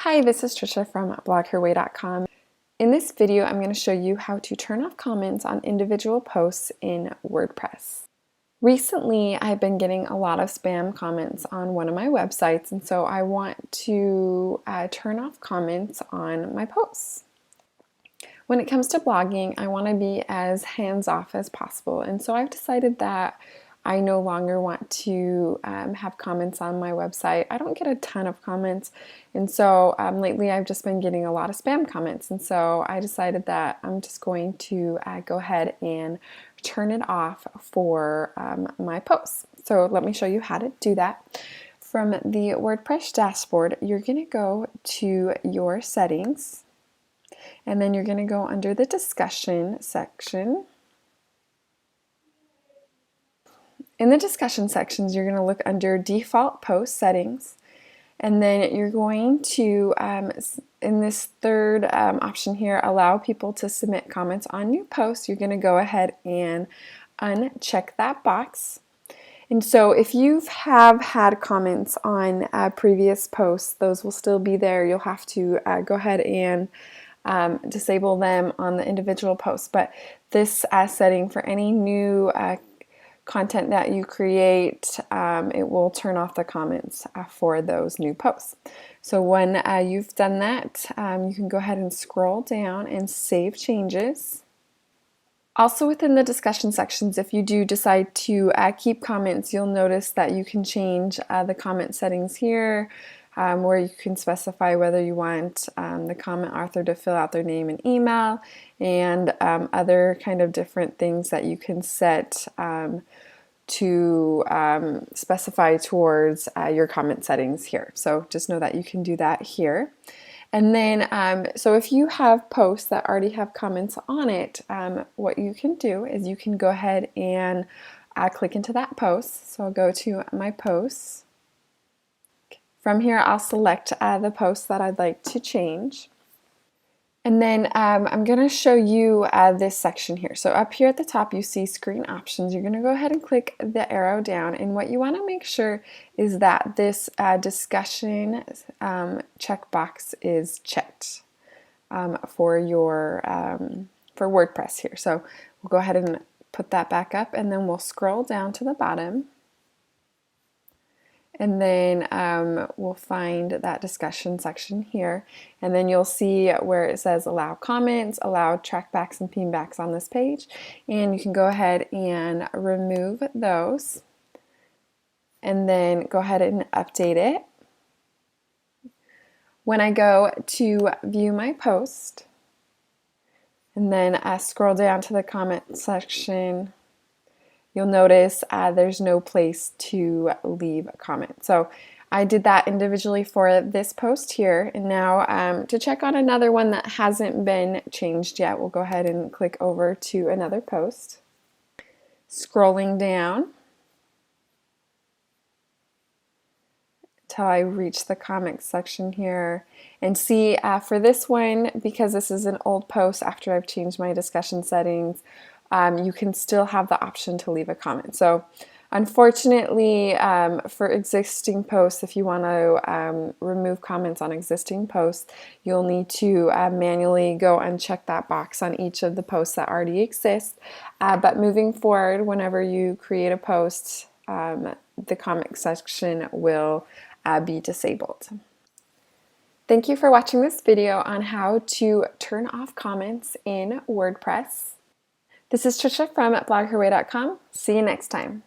Hi, this is Trisha from blogherway.com. In this video, I'm going to show you how to turn off comments on individual posts in WordPress. Recently, I've been getting a lot of spam comments on one of my websites, and so I want to turn off comments on my posts. When it comes to blogging, I want to be as hands-off as possible, and so I've decided that I no longer want to have comments on my website. I don't get a ton of comments, and so lately I've just been getting a lot of spam comments, and so I decided that I'm just going to go ahead and turn it off for my posts. So let me show you how to do that. From the WordPress dashboard, you're going to go to your settings, and then you're going to go under the discussion section. In the discussion sections, you're going to look under default post settings, and then you're going to, in this third option here, allow people to submit comments on new posts. You're going to go ahead and uncheck that box. And so if you have had comments on previous posts, those will still be there. You'll have to go ahead and disable them on the individual posts. But this setting for any new content that you create, it will turn off the comments for those new posts. So when you've done that, you can go ahead and scroll down and save changes. Also within the discussion sections, if you do decide to keep comments, you'll notice that you can change the comment settings here, where you can specify whether you want the comment author to fill out their name and email, and other kind of different things that you can set to specify towards your comment settings here. So just know that you can do that here. And then, so if you have posts that already have comments on it, what you can do is you can go ahead and click into that post. So I'll go to my posts. From here, I'll select the post that I'd like to change. And then I'm going to show you this section here. So up here at the top, you see screen options. You're going to go ahead and click the arrow down. And what you want to make sure is that this discussion checkbox is checked for your for WordPress here. So we'll go ahead and put that back up, and then we'll scroll down to the bottom. And then we'll find that discussion section here, and then you'll see where it says allow comments, allow trackbacks and pinbacks on this page, and you can go ahead and remove those, and then go ahead and update it. When I go to view my post, and then scroll down to the comment section, you'll notice there's no place to leave a comment. So I did that individually for this post here, and now to check on another one that hasn't been changed yet, we'll go ahead and click over to another post. Scrolling down until I reach the comment section here, and see for this one, because this is an old post after I've changed my discussion settings, you can still have the option to leave a comment. So unfortunately, for existing posts, if you want to remove comments on existing posts, you'll need to manually go and check that box on each of the posts that already exist. But moving forward, whenever you create a post, the comment section will be disabled. Thank you for watching this video on how to turn off comments in WordPress. This is Trisha from blogherway.com. See you next time.